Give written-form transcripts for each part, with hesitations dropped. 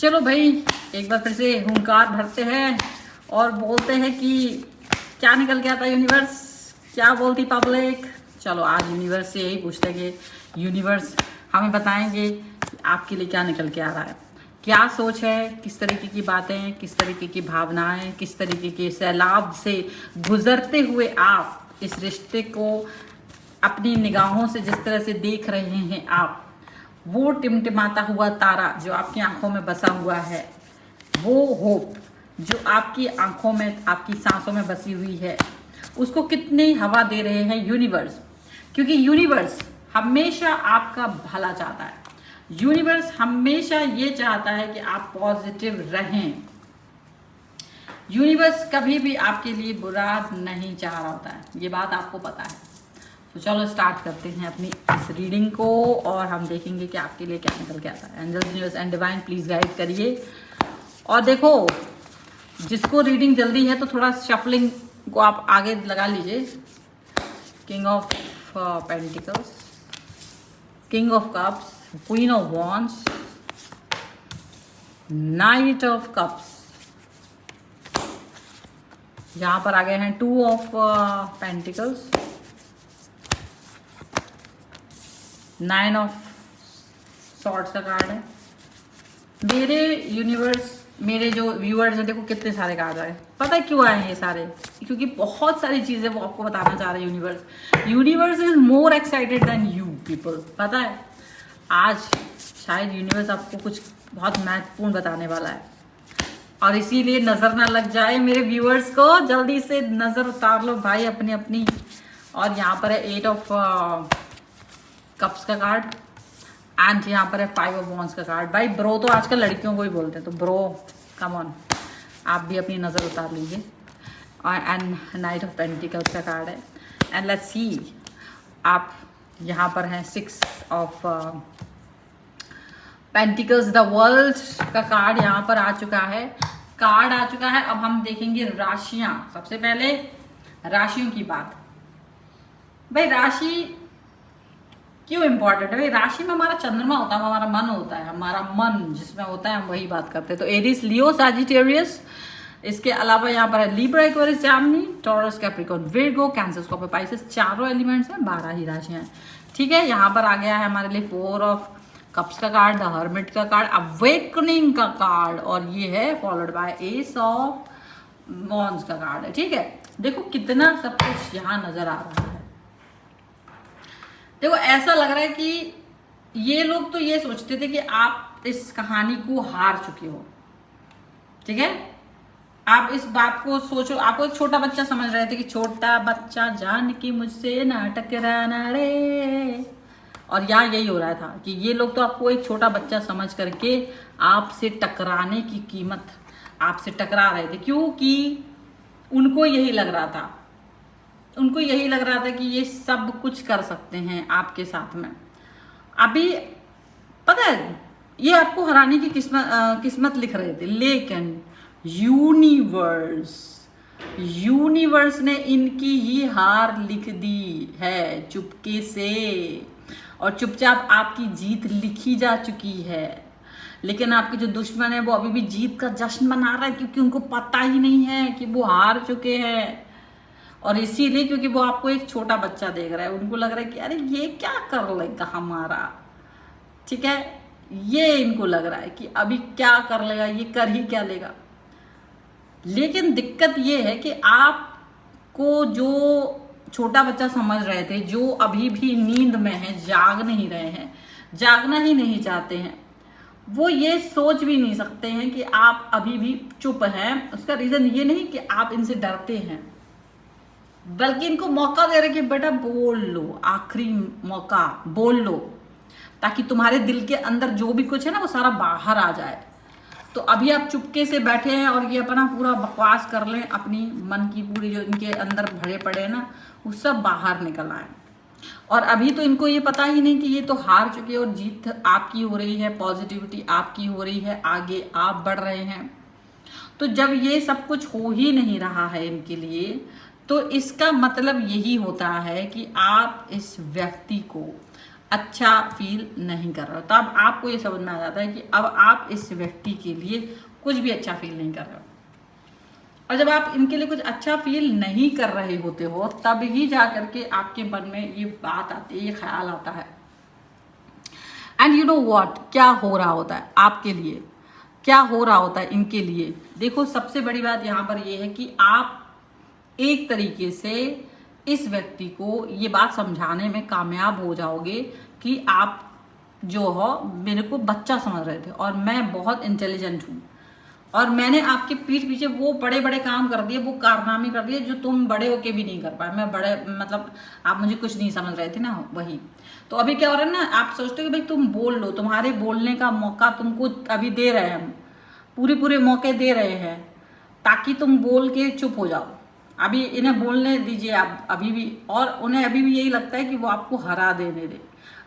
चलो भाई, एक बार फिर से हुंकार भरते हैं और बोलते हैं कि क्या निकल के आता यूनिवर्स, क्या बोलती पब्लिक। चलो आज यूनिवर्स से यही पूछते हैं कि यूनिवर्स हमें बताएंगे कि आपके लिए क्या निकल के आ रहा है, क्या सोच है, किस तरीके की बातें, किस तरीके की भावनाएं, किस तरीके के सैलाब से गुजरते हुए आप इस रिश्ते को अपनी निगाहों से जिस तरह से देख रहे हैं आप, वो टिमटिमाता हुआ तारा जो आपकी आंखों में बसा हुआ है, वो होप जो आपकी आंखों में, आपकी सांसों में बसी हुई है, उसको कितनी हवा दे रहे हैं यूनिवर्स। क्योंकि यूनिवर्स हमेशा आपका भला चाहता है। यूनिवर्स हमेशा ये चाहता है कि आप पॉजिटिव रहें। यूनिवर्स कभी भी आपके लिए बुरा नहीं चाह रहा होता है, ये बात आपको पता है। तो चलो स्टार्ट करते हैं अपनी इस रीडिंग को और हम देखेंगे कि आपके लिए क्या निकल के आता है। Angels, universe and divine please guide करिए। और देखो, जिसको रीडिंग जल्दी है तो थोड़ा शफलिंग को आप आगे लगा लीजिए। King of pentacles, king of cups, queen of wands, night of cups, यहाँ पर आ गए हैं two of pentacles, nine of swords का कार्ड है। मेरे यूनिवर्स, मेरे जो व्यूअर्स हैं, देखो कितने सारे कार्ड आए। पता है क्यों आए हैं ये सारे? क्योंकि बहुत सारी चीज़ें वो आपको बताना चाह रहे हैं universe. Universe is more excited than you people. पता है आज शायद यूनिवर्स आपको कुछ बहुत महत्वपूर्ण बताने वाला है और इसीलिए नज़र ना लग जाए मेरे व्यूअर्स को, जल्दी से नज़र उतार लो भाई अपनी अपनी। और यहाँ पर है एट ऑफ कप्स का कार्ड एंड यहाँ पर है फाइव ऑफ वॉन्ड्स का कार्ड। भाई ब्रो तो आजकल लड़कियों को ही बोलते हैं, तो ब्रो कम ऑन, आप भी अपनी नज़र उतार लीजिए। और एंड नाइट ऑफ पेंटिकल्स का कार्ड है। एंड लेट्स सी, आप यहाँ पर हैं six of pentacles, the world का कार्ड यहाँ पर आ चुका है, कार्ड आ चुका है। अब हम देखेंगे राशियाँ। सबसे पहले राशियों की बात। भाई राशि क्यों इंपॉर्टेंट है? भाई राशि में हमारा चंद्रमा होता है, हमारा मन होता है, हमारा मन जिसमें होता है हम वही बात करते हैं। तो एरिस, लियो, सैजिटेरियस, इसके अलावा यहाँ पर है Libra, Aquarius, Gemini, taurus, Capricorn, Virgo, cancer, Scorpio, Pisces. चारों एलिमेंट्स हैं, 12 ही राशियां हैं। ठीक है, यहाँ पर आ गया है हमारे लिए फोर ऑफ कप्स का कार्ड, द हर्मिट का कार्ड, अवेकनिंग का कार्ड, और ये है followed by S of wands का कार्ड है। ठीक है, देखो कितना सब कुछ यहाँ नजर आ रहा है। देखो ऐसा लग रहा है कि ये लोग तो ये सोचते थे कि आप इस कहानी को हार चुके हो। ठीक है, आप इस बात को सोचो, आपको एक छोटा बच्चा समझ रहे थे कि छोटा बच्चा जान की मुझसे ना टकराना रे। और यहाँ यही हो रहा था कि ये लोग तो आपको एक छोटा बच्चा समझ करके आपसे टकराने की कीमत, आपसे टकरा रहे थे, क्योंकि उनको यही लग रहा था, उनको यही लग रहा था कि ये सब कुछ कर सकते हैं आपके साथ में। अभी पता है ये आपको हराने की किस्मत लिख रहे थे, लेकिन यूनिवर्स ने इनकी ही हार लिख दी है चुपके से, और चुपचाप आपकी जीत लिखी जा चुकी है। लेकिन आपके जो दुश्मन है वो अभी भी जीत का जश्न मना रहा है, क्योंकि उनको पता ही नहीं है कि वो हार चुके हैं। और इसीलिए क्योंकि वो आपको एक छोटा बच्चा देख रहा है, उनको लग रहा है कि अरे ये क्या कर लेगा हमारा। ठीक है, ये इनको लग रहा है कि अभी क्या कर लेगा, ये कर ही क्या लेगा। लेकिन दिक्कत ये है कि आपको जो छोटा बच्चा समझ रहे थे, जो अभी भी नींद में है, जाग नहीं रहे हैं, जागना ही नहीं चाहते हैं, वो ये सोच भी नहीं सकते हैं कि आप अभी भी चुप हैं। उसका रीजन ये नहीं कि आप इनसे डरते हैं, बल्कि इनको मौका दे रहे कि बेटा बोल लो, आखिरी मौका बोल लो, ताकि तुम्हारे दिल के अंदर जो भी कुछ है ना वो सारा बाहर आ जाए। तो अभी आप चुपके से बैठे हैं और ये अपना पूरा बकवास कर लें, अपनी मन की पूरी जो इनके अंदर भरे पड़े हैं ना वो सब बाहर निकल आए। और अभी तो इनको ये पता ही नहीं कि ये तो हार चुके और जीत आपकी हो रही है, पॉजिटिविटी आपकी हो रही है, आगे आप बढ़ रहे हैं। तो जब ये सब कुछ हो ही नहीं रहा है इनके लिए, तो इसका मतलब यही होता है कि आप इस व्यक्ति को अच्छा फील नहीं कर रहे हो। तब आपको ये समझ में आ जाता है कि अब आप इस व्यक्ति के लिए कुछ भी अच्छा फील नहीं कर रहे हो। और जब आप इनके लिए कुछ अच्छा फील नहीं कर रहे होते हो तब ही जा करके आपके मन में ये बात आती है, ये ख्याल आता है। एंड यू नो व्हाट, क्या हो रहा होता है आपके लिए, क्या हो रहा होता है इनके लिए। देखो सबसे बड़ी बात यहाँ पर ये है कि आप एक तरीके से इस व्यक्ति को ये बात समझाने में कामयाब हो जाओगे कि आप जो हो मेरे को बच्चा समझ रहे थे और मैं बहुत इंटेलिजेंट हूँ और मैंने आपके पीठ पीछे वो बड़े बड़े काम कर दिए, वो कारनामे कर दिए जो तुम बड़े होके भी नहीं कर पाए। मैं बड़े मतलब आप मुझे कुछ नहीं समझ रहे थे ना, वही। तो अभी क्या हो रहा है ना, आप सोचते हो कि भाई तुम बोल लो, तुम्हारे बोलने का मौका तुमको अभी दे रहे हैं हम, पूरे मौके दे रहे हैं ताकि तुम बोल के चुप हो जाओ। अभी इन्हें बोलने दीजिए आप अभी भी, और उन्हें अभी भी यही लगता है कि वो आपको हरा देने दे,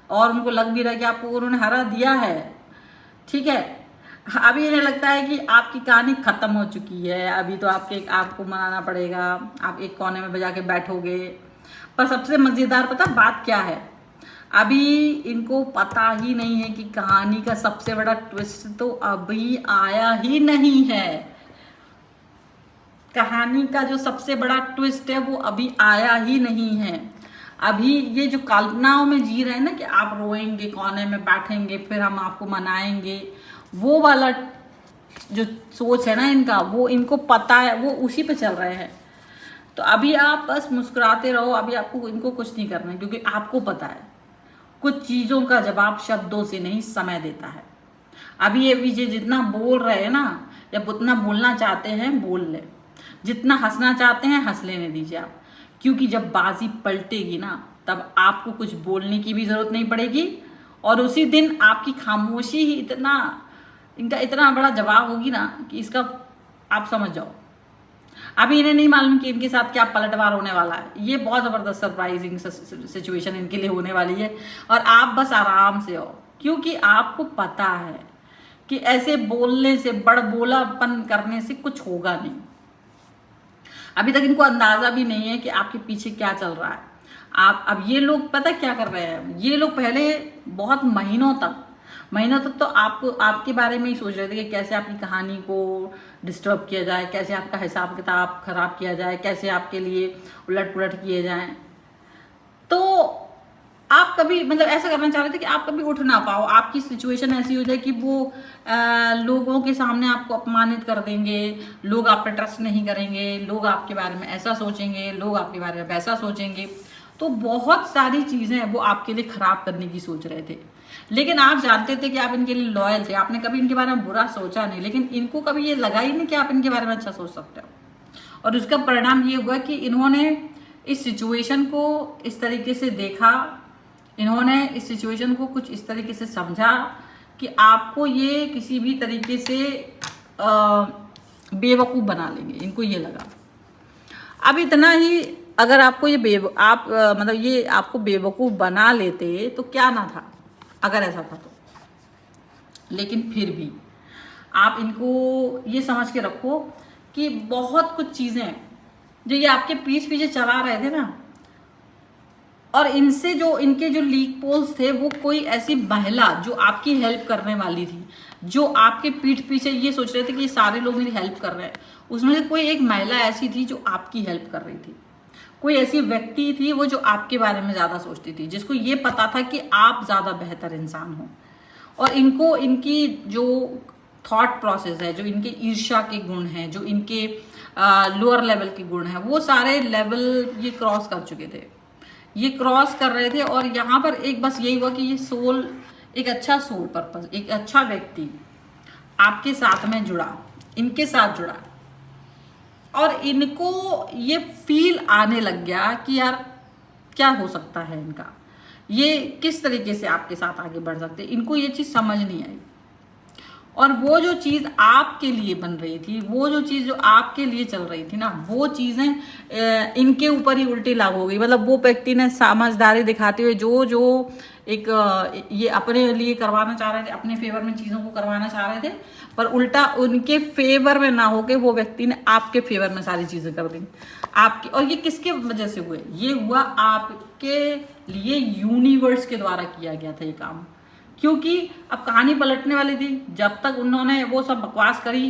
और उनको लग भी रहा है कि आपको उन्होंने हरा दिया है, ठीक है। अभी इन्हें लगता है कि आपकी कहानी खत्म हो चुकी है, अभी तो आपको मनाना पड़ेगा, आप एक कोने में बजा के बैठोगे। पर सबसे मजेदार पता बात क्या है, अभी इनको पता ही नहीं है कि कहानी का सबसे बड़ा ट्विस्ट तो अभी आया ही नहीं है। कहानी का जो सबसे बड़ा ट्विस्ट है वो अभी आया ही नहीं है। अभी ये जो कल्पनाओं में जी रहे हैं ना कि आप रोएंगे, कोने में बैठेंगे, फिर हम आपको मनाएंगे, वो वाला जो सोच है ना इनका, वो इनको पता है, वो उसी पे चल रहे हैं। तो अभी आप बस मुस्कुराते रहो, अभी आपको इनको कुछ नहीं करना है, क्योंकि आपको पता है कुछ चीज़ों का जवाब शब्दों से नहीं समय देता है। अभी ये विजय जितना बोल रहे हैं ना, या उतना बोलना चाहते हैं बोल ले, जितना हंसना चाहते हैं हंस लेने दीजिए आप, क्योंकि जब बाजी पलटेगी ना तब आपको कुछ बोलने की भी जरूरत नहीं पड़ेगी, और उसी दिन आपकी खामोशी ही इनका इतना बड़ा जवाब होगी ना कि इसका आप समझ जाओ। अभी इन्हें नहीं मालूम कि इनके साथ क्या पलटवार होने वाला है। ये बहुत ज़बरदस्त सरप्राइजिंग सिचुएशन इनके लिए होने वाली है, और आप बस आराम से हो, क्योंकि आपको पता है कि ऐसे बोलने से, बड़बोलापन करने से कुछ होगा नहीं। अभी तक इनको अंदाजा भी नहीं है कि आपके पीछे क्या चल रहा है। अब ये लोग पता क्या कर रहे हैं, ये लोग पहले बहुत महीनों तक तो आपके बारे में ही सोच रहे थे कि कैसे आपकी कहानी को डिस्टर्ब किया जाए, कैसे आपका हिसाब किताब खराब किया जाए, कैसे आपके लिए उलट पुलट किए जाएं। तो आप कभी मतलब ऐसा करना चाह रहे थे कि आप कभी उठ ना पाओ, आपकी सिचुएशन ऐसी हो जाए कि वो लोगों के सामने आपको अपमानित कर देंगे, लोग आप पे ट्रस्ट नहीं करेंगे, लोग आपके बारे में ऐसा सोचेंगे, लोग आपके बारे में वैसा सोचेंगे। तो बहुत सारी चीज़ें वो आपके लिए खराब करने की सोच रहे थे, लेकिन आप जानते थे कि आप इनके लिए लॉयल थे, आपने कभी इनके बारे में बुरा सोचा नहीं, लेकिन इनको कभी ये लगा ही नहीं कि आप इनके बारे में अच्छा सोच सकते हो। और उसका परिणाम ये हुआ कि इन्होंने इस सिचुएशन को इस तरीके से देखा, इन्होंने इस सिचुएशन को कुछ इस तरीके से समझा कि आपको ये किसी भी तरीके से बेवकूफ़ बना लेंगे, इनको ये लगा। अब इतना ही, अगर आपको ये मतलब ये आपको बेवकूफ़ बना लेते तो क्या ना था, अगर ऐसा था तो। लेकिन फिर भी आप इनको ये समझ के रखो कि बहुत कुछ चीज़ें जो ये आपके पीछे पीछे चला रहे थे ना, और इनसे जो इनके जो लीक पोल्स थे, वो कोई ऐसी महिला जो आपकी हेल्प करने वाली थी, जो आपके पीठ पीछे ये सोच रहे थे कि ये सारे लोग मेरी हेल्प कर रहे हैं, उसमें से कोई एक महिला ऐसी थी जो आपकी हेल्प कर रही थी। कोई ऐसी व्यक्ति थी वो जो आपके बारे में ज़्यादा सोचती थी, जिसको ये पता था कि आप ज़्यादा बेहतर इंसान हो। और इनको इनकी जो थॉट प्रोसेस है, जो इनके ईर्ष्या के गुण हैं, जो इनके लोअर लेवल के गुण हैं, वो सारे लेवल ये क्रॉस कर चुके थे, ये क्रॉस कर रहे थे। और यहाँ पर एक बस यही हुआ कि ये सोल, एक अच्छा सोल पर्पस, एक अच्छा व्यक्ति आपके साथ में जुड़ा, इनके साथ जुड़ा, और इनको ये फील आने लग गया कि यार क्या हो सकता है इनका, ये किस तरीके से आपके साथ आगे बढ़ सकते हैं। इनको ये चीज़ समझ नहीं आई, और वो जो चीज़ आपके लिए बन रही थी, वो जो चीज़ जो आपके लिए चल रही थी ना, वो चीज़ें इनके ऊपर ही उल्टी लागू हो गई। मतलब वो व्यक्ति ने समझदारी दिखाते हुए जो जो एक ये अपने लिए करवाना चाह रहे थे, अपने फेवर में चीज़ों को करवाना चाह रहे थे, पर उल्टा उनके फेवर में ना होके वो व्यक्ति ने आपके फेवर में सारी चीज़ें कर दी आपकी। और ये किसके वजह से हुए? ये हुआ आपके लिए यूनिवर्स के द्वारा किया गया था ये काम। क्योंकि अब कहानी पलटने वाली थी जब तक उन्होंने वो सब बकवास करी,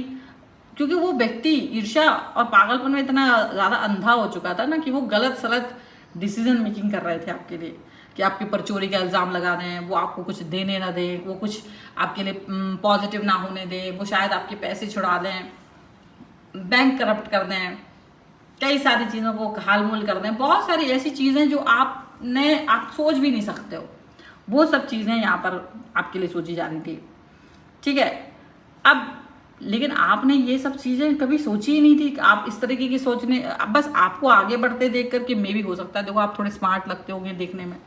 क्योंकि वो व्यक्ति ईर्ष्या और पागलपन में इतना ज़्यादा अंधा हो चुका था ना कि वो गलत सलत डिसीजन मेकिंग कर रहे थे आपके लिए, कि आपके ऊपर चोरी का इल्ज़ाम लगा दें, वो आपको कुछ देने ना दें, वो कुछ आपके लिए पॉजिटिव ना होने दें, वो शायद आपके पैसे छुड़ा दें, बैंक करप्ट कर दें, कई सारी चीज़ों को हालमूल कर दें। बहुत सारी ऐसी चीज़ें जो आप सोच भी नहीं सकते हो, वो सब चीज़ें यहाँ पर आपके लिए सोची जा रही थी। ठीक है, अब लेकिन आपने ये सब चीज़ें कभी सोची ही नहीं थी कि आप इस तरीके की सोचने, बस आपको आगे बढ़ते देख करके मे भी हो सकता है, देखो आप थोड़े स्मार्ट लगते होंगे देखने में,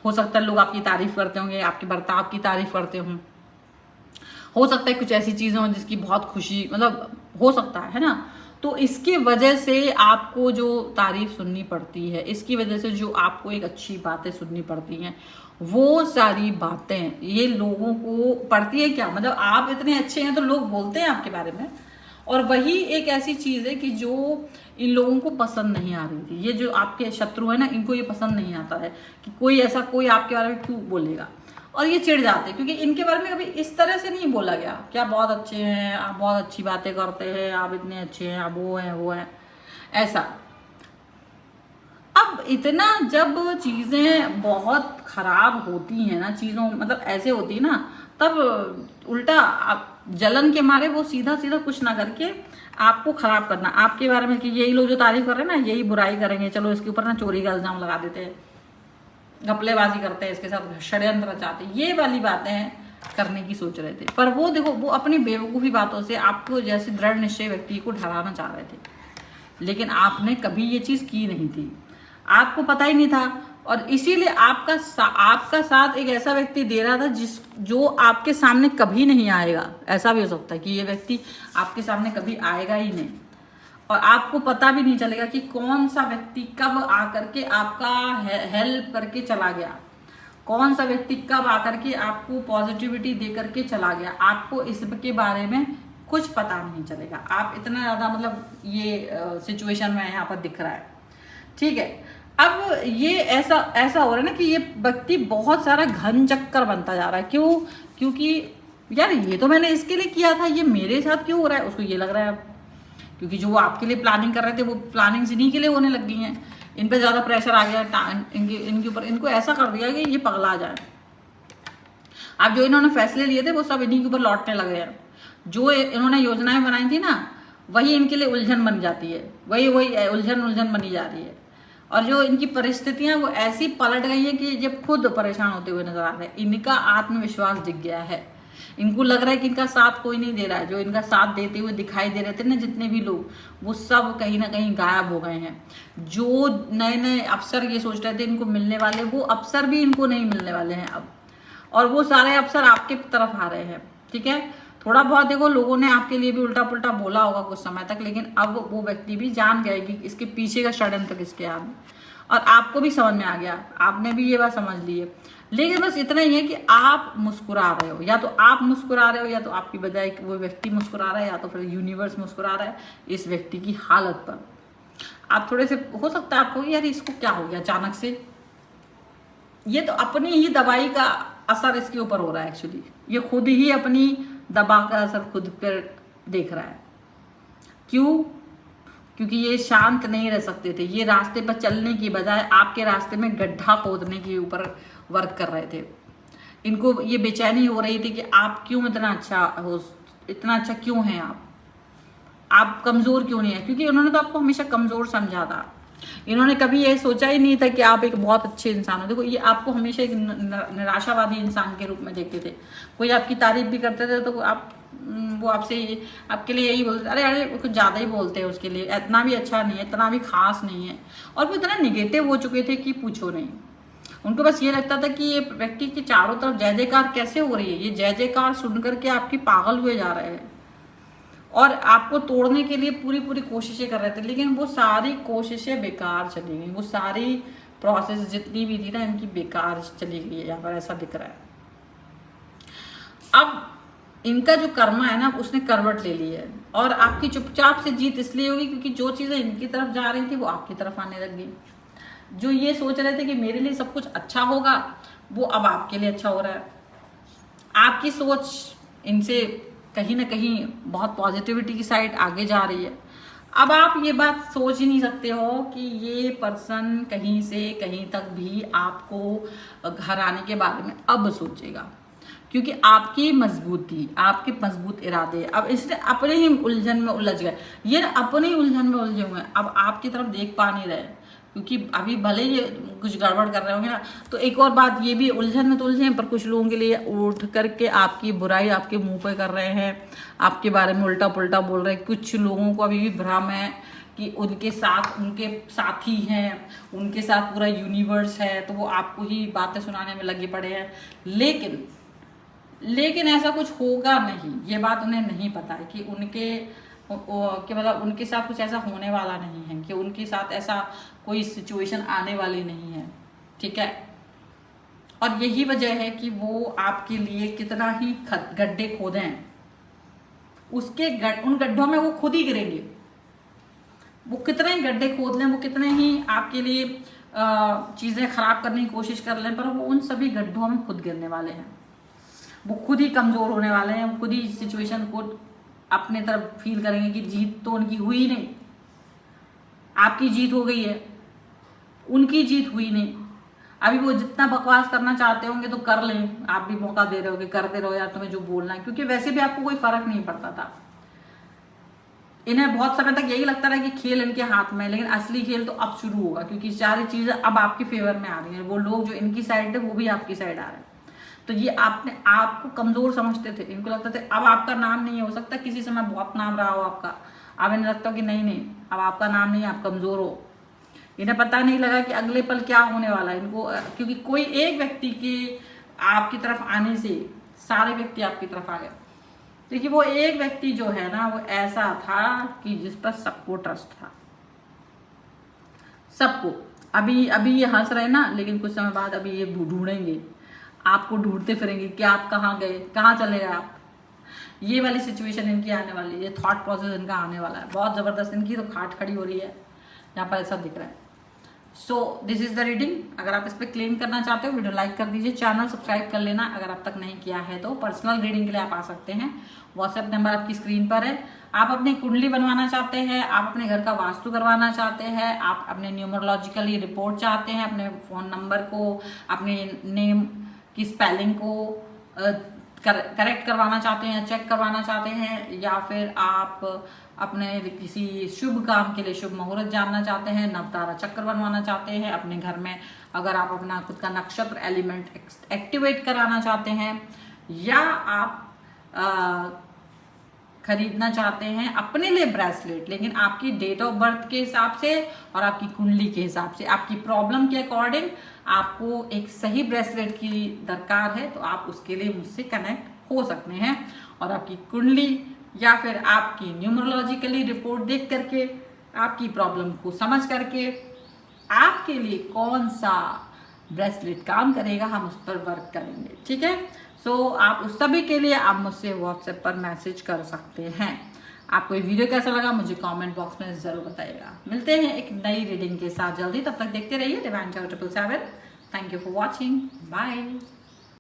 हो सकता है लोग आपकी तारीफ करते होंगे, आपके बर्ताव की तारीफ करते हों, हो सकता है कुछ ऐसी चीज़ें हों जिसकी बहुत खुशी, मतलब हो सकता है ना। तो इसकी वजह से आपको जो तारीफ सुननी पड़ती है, इसकी वजह से जो आपको एक अच्छी बातें सुननी पड़ती हैं, वो सारी बातें ये लोगों को पड़ती है क्या, मतलब आप इतने अच्छे हैं तो लोग बोलते हैं आपके बारे में। और वही एक ऐसी चीज़ है कि जो इन लोगों को पसंद नहीं आ रही थी। ये जो आपके शत्रु है ना, इनको ये पसंद नहीं आता है कि कोई आपके बारे में क्यों बोलेगा, और ये चिढ़ जाते हैं क्योंकि इनके बारे में कभी इस तरह से नहीं बोला गया कि आप बहुत अच्छे हैं, आप बहुत अच्छी बातें करते हैं, आप इतने अच्छे हैं, आप वो हैं ऐसा। अब इतना जब चीज़ें बहुत खराब होती हैं ना, चीज़ों मतलब ऐसे होती है ना, तब उल्टा आप जलन के मारे वो सीधा सीधा कुछ ना करके आपको खराब करना, आपके बारे में कि यही लोग जो तारीफ कर रहे हैं ना यही बुराई करेंगे, चलो इसके ऊपर ना चोरी का इल्ज़ाम लगा देते हैं, घपलेबाजी करते हैं, इसके साथ षड्यंत्र रचाते हैं, ये वाली बातें करने की सोच रहे थे। पर वो देखो, वो अपनी बेवकूफ़ी बातों से आपको जैसे दृढ़ निश्चय व्यक्ति को डराना चाह रहे थे, लेकिन आपने कभी ये चीज़ की नहीं थी, आपको पता ही नहीं था। और इसीलिए आपका साथ एक ऐसा व्यक्ति दे रहा था जो आपके सामने कभी नहीं आएगा। ऐसा भी हो सकता है कि ये व्यक्ति आपके सामने कभी आएगा ही नहीं, और आपको पता भी नहीं चलेगा कि कौन सा व्यक्ति कब आकर के आपका हेल्प करके चला गया, कौन सा व्यक्ति कब आकर के आपको पॉजिटिविटी दे करके चला गया। आपको इसके बारे में कुछ पता नहीं चलेगा। आप इतना ज़्यादा मतलब ये सिचुएशन में यहाँ पर दिख रहा है। ठीक है, अब ये ऐसा हो रहा है ना कि ये व्यक्ति बहुत सारा घन चक्कर बनता जा रहा है। क्यों? क्योंकि यार ये तो मैंने इसके लिए किया था, ये मेरे साथ क्यों हो रहा है, उसको ये लग रहा है। क्योंकि जो वो आपके लिए प्लानिंग कर रहे थे वो प्लानिंग इन्हीं के लिए होने लग गई हैं। इन पे ज़्यादा प्रेशर आ गया इनके ऊपर, इनको ऐसा कर दिया कि ये पगला जाए। अब जो इन्होंने फैसले लिए थे वो सब इन्हीं के ऊपर लौटने लगे हैं। जो इन्होंने योजनाएं बनाई थी ना, वही इनके लिए उलझन बन जाती है, वही उलझन बनी जा रही है। और जो इनकी परिस्थितियां वो ऐसी पलट गई हैं कि जब खुद परेशान होते हुए नजर आ रहे हैं। इनका आत्मविश्वास दिख गया है, इनको लग रहा है कि इनका साथ कोई नहीं दे रहा है। जो इनका साथ देते हुए दिखाई दे रहे थे ना जितने भी लोग, वो सब कहीं ना कहीं गायब हो गए हैं। जो नए नए अफसर ये सोच रहे थे इनको मिलने वाले, वो अफसर भी इनको नहीं मिलने वाले हैं अब, और वो सारे अफसर आपके तरफ आ रहे हैं। ठीक है, थोड़ा बहुत देखो लोगों ने आपके लिए भी उल्टा पुल्टा बोला होगा कुछ समय तक, लेकिन अब वो व्यक्ति भी जान गए कि इसके पीछे का षड्यंत्र किसके हाथ में, और आपको भी समझ में आ गया, आपने भी ये बात समझ ली है। लेकिन बस इतना ही है कि आप मुस्कुरा रहे हो, या तो आप मुस्कुरा रहे हो, या तो आपकी बजाय वो व्यक्ति मुस्कुरा रहा है, या तो फिर यूनिवर्स मुस्कुरा रहा है इस व्यक्ति की हालत पर। आप थोड़े से हो सकता है आपको यार इसको क्या हो गया अचानक से, ये तो अपनी ही दवाई का असर इसके ऊपर हो रहा है। एक्चुअली ये खुद ही अपनी दवा का असर खुद पर देख रहा है। क्यों? क्योंकि ये शांत नहीं रह सकते थे। ये रास्ते पर चलने की बजाय आपके रास्ते में गड्ढा खोदने के ऊपर वर्क कर रहे थे। इनको ये बेचैनी हो रही थी कि आप क्यों इतना अच्छा क्यों हैं, आप कमज़ोर क्यों नहीं है। क्योंकि उन्होंने तो आपको हमेशा कमज़ोर समझा था। इन्होंने कभी ये सोचा ही नहीं था कि आप एक बहुत अच्छे इंसान हो। देखो ये आपको हमेशा एक निराशावादी इंसान के रूप में देखते थे। कोई आपकी तारीफ भी करते थे तो वो आपके लिए यही बोलते, अरे कुछ ज़्यादा ही बोलते हैं, उसके लिए इतना भी अच्छा नहीं है, इतना भी खास नहीं है। और वो इतना निगेटिव हो चुके थे कि पूछो नहीं। उनको बस ये लगता था कि ये व्यक्ति के चारों तरफ जय जयकार कैसे हो रही है, ये जय जयकार सुन करके आपकी पागल हुए जा रहे हैं और आपको तोड़ने के लिए पूरी पूरी कोशिशें कर रहे थे, लेकिन वो सारी कोशिशें बेकार चली गई, वो सारी प्रोसेस जितनी भी थी ना इनकी बेकार चली गई है। यहाँ पर ऐसा दिख रहा है। अब इनका जो कर्मा है ना उसने करवट ले ली है और आपकी चुपचाप से जीत इसलिए होगी क्योंकि जो चीज़ें इनकी तरफ जा रही थी वो आपकी तरफ आने लग गई। जो ये सोच रहे थे कि मेरे लिए सब कुछ अच्छा होगा वो अब आपके लिए अच्छा हो रहा है। आपकी सोच इनसे कहीं ना कहीं बहुत पॉजिटिविटी की साइड आगे जा रही है। अब आप ये बात सोच ही नहीं सकते हो कि ये पर्सन कहीं से कहीं तक भी आपको घर आने के बारे में अब सोचेगा, क्योंकि आपकी मजबूती, आपके मजबूत इरादे, अब इसने अपने ही उलझन में उलझ गए, ये अपने ही उलझन में उलझे हुए हैं, अब आपकी तरफ देख पा नहीं रहे क्योंकि अभी भले ये कुछ गड़बड़ कर रहे होंगे ना। तो एक और बात, ये भी उलझन में तो उलझे हैं पर कुछ लोगों के लिए उठ करके आपकी बुराई आपके मुंह पे कर रहे हैं, आपके बारे में उल्टा पुल्टा बोल रहे हैं। कुछ लोगों को अभी भी भ्रम है कि उनके साथ उनके साथी हैं, उनके साथ पूरा यूनिवर्स है, तो वो आपको ही बातें सुनाने में लगे पड़े हैं। लेकिन ऐसा कुछ होगा नहीं, ये बात उन्हें नहीं पता है कि मतलब उनके साथ कुछ ऐसा होने वाला नहीं है, कि उनके साथ ऐसा कोई सिचुएशन आने वाली नहीं है, ठीक है। और यही वजह है कि वो आपके लिए कितना ही गड्ढे खोदें, उन गड्ढों में वो खुद ही गिरेंगे। वो कितने ही गड्ढे खोद लें, वो कितने ही आपके लिए चीज़ें खराब करने की कोशिश कर लें, पर वो उन सभी गड्ढों में खुद गिरने वाले हैं। वो खुद ही कमज़ोर होने वाले हैं, वो खुद ही सिचुएशन को अपने तरफ फील करेंगे कि जीत तो उनकी हुई नहीं, आपकी जीत हो गई है, उनकी जीत हुई नहीं। अभी वो जितना बकवास करना चाहते होंगे तो कर लें, आप भी मौका दे रहे होगे, करते रहो यार तुम्हें जो बोलना है, क्योंकि वैसे भी आपको कोई फर्क नहीं पड़ता था। इन्हें बहुत समय तक यही लगता रहा कि खेल इनके हाथ में है, लेकिन असली खेल तो अब शुरू होगा क्योंकि सारी चीजें अब आपके फेवर में आ रही हैं। वो लोग जो इनकी साइड है वो भी आपकी साइड आ रहे हैं। तो ये आपको कमजोर समझते थे, इनको लगता था अब आपका नाम नहीं हो सकता, किसी समय बहुत नाम रहा हो आपका, अब इन्हें लगता हो कि नहीं अब आपका नाम नहीं है, आप कमजोर हो। इन्हें पता नहीं लगा कि अगले पल क्या होने वाला है इनको, क्योंकि कोई एक व्यक्ति के आपकी तरफ आने से सारे व्यक्ति आपकी तरफ आ गए। देखिए वो एक व्यक्ति जो है ना वो ऐसा था कि जिस पर सबको ट्रस्ट था, सबको। अभी ये हंस रहे ना, लेकिन कुछ समय बाद अभी ये ढूंढेंगे, आपको ढूंढते फिरेंगे कि आप कहाँ गए, कहाँ चले गए आप। ये वाली सिचुएशन इनकी आने वाली है, ये थॉट प्रोसेस इनका आने वाला है, बहुत ज़बरदस्त। इनकी तो खाट खड़ी हो रही है, यहाँ पर ऐसा दिख रहा है। So this is the reading. अगर आप इस पर क्लेम करना चाहते हो वीडियो लाइक कर दीजिए, चैनल सब्सक्राइब कर लेना अगर आप तक नहीं किया है तो। पर्सनल रीडिंग के लिए आप आ सकते हैं, व्हाट्सएप नंबर आपकी स्क्रीन पर है। आप अपनी कुंडली बनवाना चाहते हैं, आप अपने घर का वास्तु करवाना चाहते हैं, आप अपने न्यूमरोलॉजिकली रिपोर्ट चाहते हैं, अपने फ़ोन नंबर को, अपने नेम की स्पेलिंग को करेक्ट करवाना चाहते हैं, चेक करवाना चाहते हैं, या फिर आप अपने किसी शुभ काम के लिए शुभ मुहूर्त जानना चाहते हैं, नवतारा चक्र बनवाना चाहते हैं अपने घर में, अगर आप अपना खुद का नक्षत्र एलिमेंट एक्टिवेट कराना चाहते हैं, या आप खरीदना चाहते हैं अपने लिए ब्रेसलेट, लेकिन आपकी डेट ऑफ बर्थ के हिसाब से और आपकी कुंडली के हिसाब से, आपकी प्रॉब्लम के अकॉर्डिंग आपको एक सही ब्रेसलेट की दरकार है, तो आप उसके लिए मुझसे कनेक्ट हो सकते हैं। और आपकी कुंडली या फिर आपकी न्यूमरोलॉजिकली रिपोर्ट देख करके, आपकी प्रॉब्लम को समझ करके आपके लिए कौन सा ब्रेसलेट काम करेगा, हम उस पर वर्क करेंगे, ठीक है। सो आप उस सभी के लिए आप मुझसे व्हाट्सएप पर मैसेज कर सकते हैं। आपको ये वीडियो कैसा लगा मुझे कमेंट बॉक्स में ज़रूर बताइएगा। मिलते हैं एक नई रीडिंग के साथ जल्दी, तब तक देखते रहिए divine chart 777। Thank you for watching, bye.